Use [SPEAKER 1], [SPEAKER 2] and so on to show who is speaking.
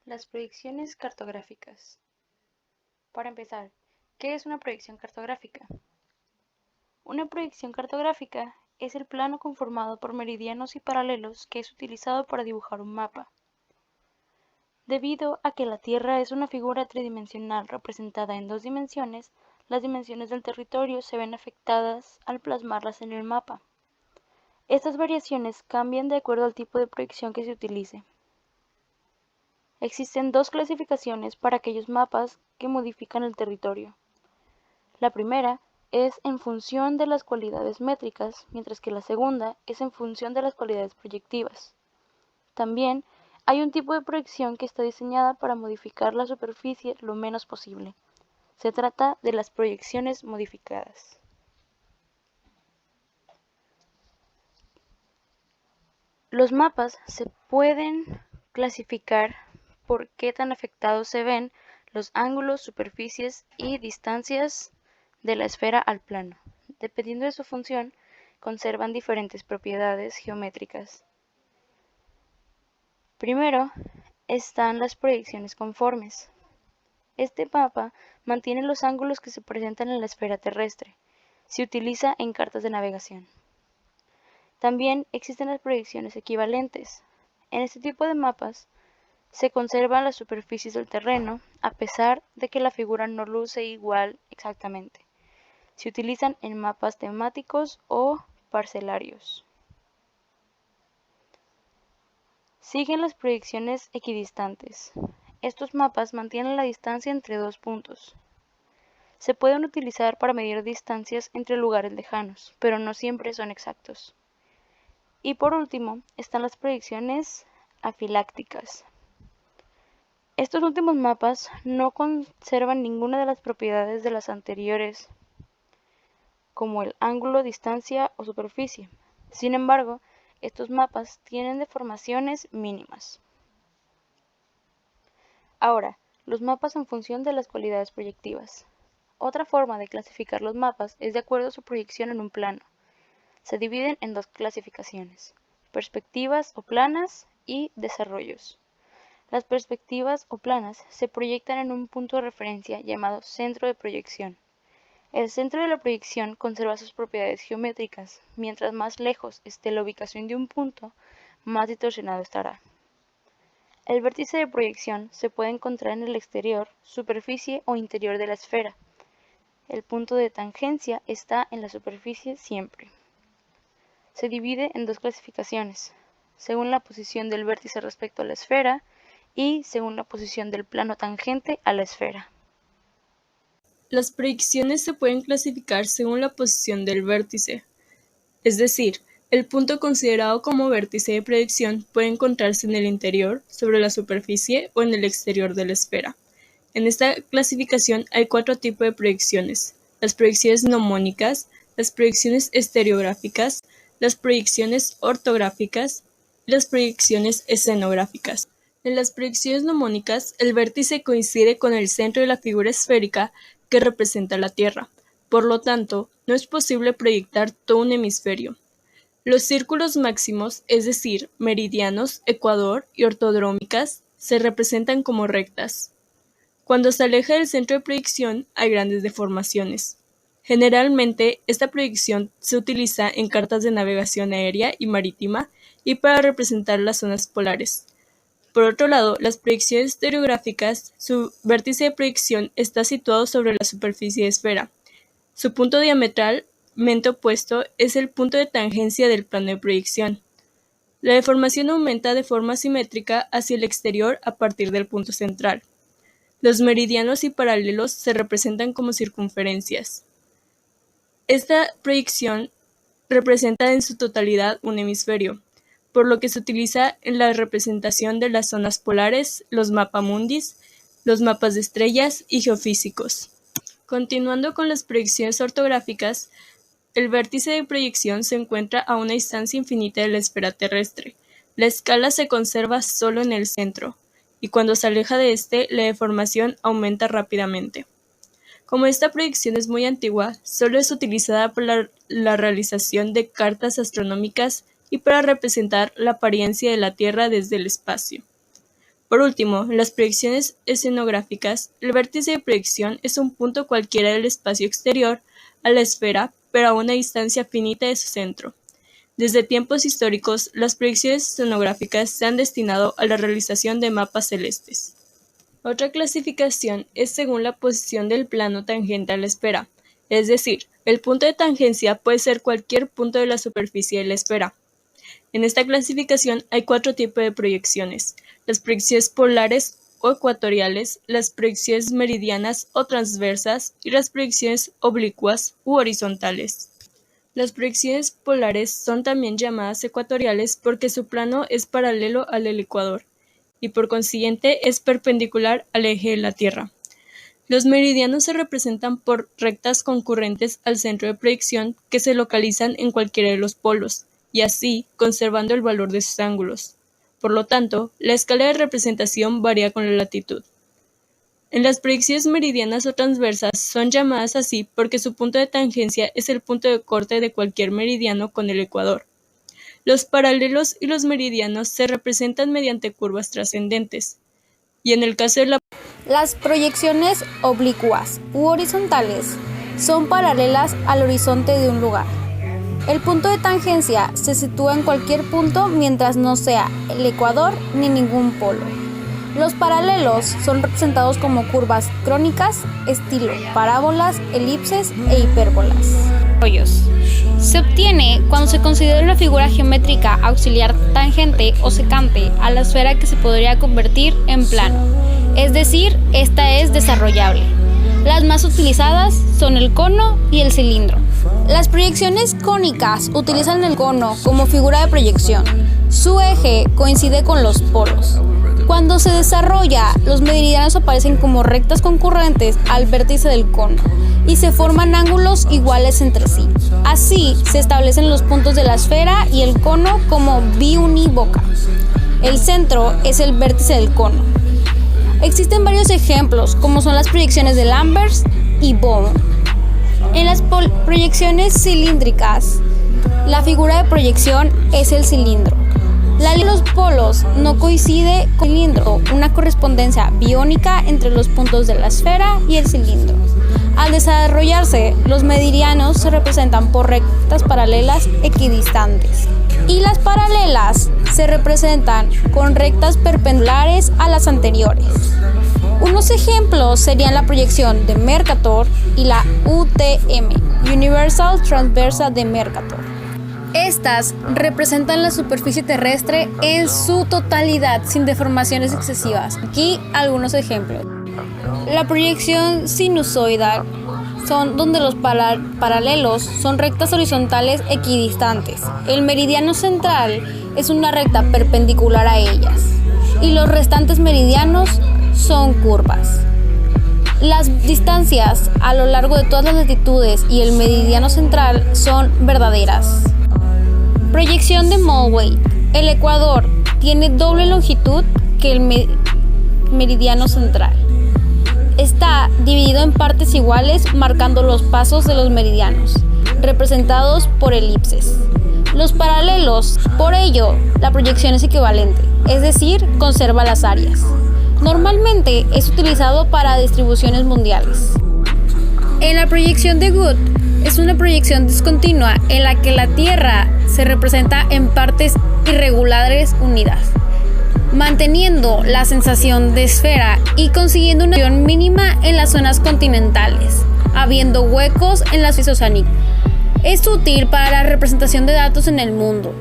[SPEAKER 1] Las proyecciones cartográficas. Para empezar, ¿qué es una proyección cartográfica? Una proyección cartográfica es el plano conformado por meridianos y paralelos que es utilizado para dibujar un mapa. Debido a que la Tierra es una figura tridimensional representada en dos dimensiones, las dimensiones del territorio se ven afectadas al plasmarlas en el mapa. Estas variaciones cambian de acuerdo al tipo de proyección que se utilice. Existen dos clasificaciones para aquellos mapas que modifican el territorio. La primera es en función de las cualidades métricas, mientras que la segunda es en función de las cualidades proyectivas. También hay un tipo de proyección que está diseñada para modificar la superficie lo menos posible. Se trata de las proyecciones modificadas. Los mapas se pueden clasificar por qué tan afectados se ven los ángulos, superficies y distancias de la esfera al plano. Dependiendo de su función, conservan diferentes propiedades geométricas. Primero están las proyecciones conformes. Este mapa mantiene los ángulos que se presentan en la esfera terrestre. Se utiliza en cartas de navegación. También existen las proyecciones equivalentes. En este tipo de mapas se conservan las superficies del terreno, a pesar de que la figura no luce igual exactamente. Se utilizan en mapas temáticos o parcelarios. Siguen las proyecciones equidistantes. Estos mapas mantienen la distancia entre dos puntos. Se pueden utilizar para medir distancias entre lugares lejanos, pero no siempre son exactos. Y por último, están las proyecciones afilácticas. Estos últimos mapas no conservan ninguna de las propiedades de las anteriores, como el ángulo, distancia o superficie. Sin embargo, estos mapas tienen deformaciones mínimas. Ahora, los mapas en función de las cualidades proyectivas. Otra forma de clasificar los mapas es de acuerdo a su proyección en un plano. Se dividen en dos clasificaciones: perspectivas o planas y desarrollos. Las perspectivas o planas se proyectan en un punto de referencia llamado centro de proyección. El centro de la proyección conserva sus propiedades geométricas. Mientras más lejos esté la ubicación de un punto, más distorsionado estará. El vértice de proyección se puede encontrar en el exterior, superficie o interior de la esfera. El punto de tangencia está en la superficie siempre. Se divide en dos clasificaciones, según la posición del vértice respecto a la esfera y según la posición del plano tangente a la esfera.
[SPEAKER 2] Las proyecciones se pueden clasificar según la posición del vértice, es decir, el punto considerado como vértice de proyección puede encontrarse en el interior, sobre la superficie o en el exterior de la esfera. En esta clasificación hay cuatro tipos de proyecciones: las proyecciones gnomónicas, las proyecciones estereográficas, las proyecciones ortográficas y las proyecciones escenográficas. En las proyecciones gnomónicas, el vértice coincide con el centro de la figura esférica que representa la Tierra. Por lo tanto, no es posible proyectar todo un hemisferio. Los círculos máximos, es decir, meridianos, ecuador y ortodrómicas, se representan como rectas. Cuando se aleja del centro de proyección hay grandes deformaciones. Generalmente, esta proyección se utiliza en cartas de navegación aérea y marítima y para representar las zonas polares. Por otro lado, las proyecciones estereográficas, su vértice de proyección está situado sobre la superficie de esfera. Su punto diametralmente opuesto es el punto de tangencia del plano de proyección. La deformación aumenta de forma simétrica hacia el exterior a partir del punto central. Los meridianos y paralelos se representan como circunferencias. Esta proyección representa en su totalidad un hemisferio, por lo que se utiliza en la representación de las zonas polares, los mapamundis, los mapas de estrellas y geofísicos. Continuando con las proyecciones ortográficas, el vértice de proyección se encuentra a una distancia infinita de la esfera terrestre. La escala se conserva solo en el centro, y cuando se aleja de este, la deformación aumenta rápidamente. Como esta proyección es muy antigua, solo es utilizada para la realización de cartas astronómicas y para representar la apariencia de la Tierra desde el espacio. Por último, en las proyecciones escenográficas, el vértice de proyección es un punto cualquiera del espacio exterior a la esfera, pero a una distancia finita de su centro. Desde tiempos históricos, las proyecciones escenográficas se han destinado a la realización de mapas celestes. Otra clasificación es según la posición del plano tangente a la esfera, es decir, el punto de tangencia puede ser cualquier punto de la superficie de la esfera. En esta clasificación hay 4 tipos de proyecciones: las proyecciones polares o ecuatoriales, las proyecciones meridianas o transversas y las proyecciones oblicuas u horizontales. Las proyecciones polares son también llamadas ecuatoriales porque su plano es paralelo al del ecuador y por consiguiente es perpendicular al eje de la Tierra. Los meridianos se representan por rectas concurrentes al centro de proyección que se localizan en cualquiera de los polos, y así conservando el valor de sus ángulos. Por lo tanto, la escala de representación varía con la latitud. En las proyecciones meridianas o transversas son llamadas así porque su punto de tangencia es el punto de corte de cualquier meridiano con el ecuador. Los paralelos y los meridianos se representan mediante curvas trascendentes, y en el caso de
[SPEAKER 3] las proyecciones oblicuas u horizontales son paralelas al horizonte de un lugar. El punto de tangencia se sitúa en cualquier punto mientras no sea el ecuador ni ningún polo. Los paralelos son representados como curvas crónicas, estilo parábolas, elipses e hipérbolas. Se obtiene cuando se considera una figura geométrica auxiliar tangente o secante a la esfera que se podría convertir en plano, es decir, esta es desarrollable. Las más utilizadas son el cono y el cilindro. Las proyecciones cónicas utilizan el cono como figura de proyección. Su eje coincide con los polos. Cuando se desarrolla, los meridianos aparecen como rectas concurrentes al vértice del cono y se forman ángulos iguales entre sí. Así se establecen los puntos de la esfera y el cono como biunívoca. El centro es el vértice del cono. Existen varios ejemplos, como son las proyecciones de Lambert y Bohm. En las proyecciones cilíndricas, la figura de proyección es el cilindro. La línea de los polos no coincide con el cilindro, una correspondencia biónica entre los puntos de la esfera y el cilindro. Al desarrollarse, los meridianos se representan por rectas paralelas equidistantes, y las paralelas se representan con rectas perpendiculares a las anteriores. Unos ejemplos serían la proyección de Mercator y la UTM, Universal Transversa de Mercator. Estas representan la superficie terrestre en su totalidad, sin deformaciones excesivas. Aquí algunos ejemplos. La proyección sinusoidal son donde los paralelos son rectas horizontales equidistantes. El meridiano central es una recta perpendicular a ellas y los restantes meridianos son curvas. Las distancias a lo largo de todas las latitudes y el meridiano central son verdaderas. Proyección de Mollway. El ecuador tiene doble longitud que el meridiano central. Está dividido en partes iguales marcando los pasos de los meridianos, representados por elipses. Los paralelos, por ello, la proyección es equivalente, es decir, conserva las áreas. Normalmente es utilizado para distribuciones mundiales. En la proyección de Good, es una proyección discontinua en la que la Tierra se representa en partes irregulares unidas, manteniendo la sensación de esfera y consiguiendo una presión mínima en las zonas continentales, habiendo huecos en las oceánicas. Es útil para la representación de datos en el mundo.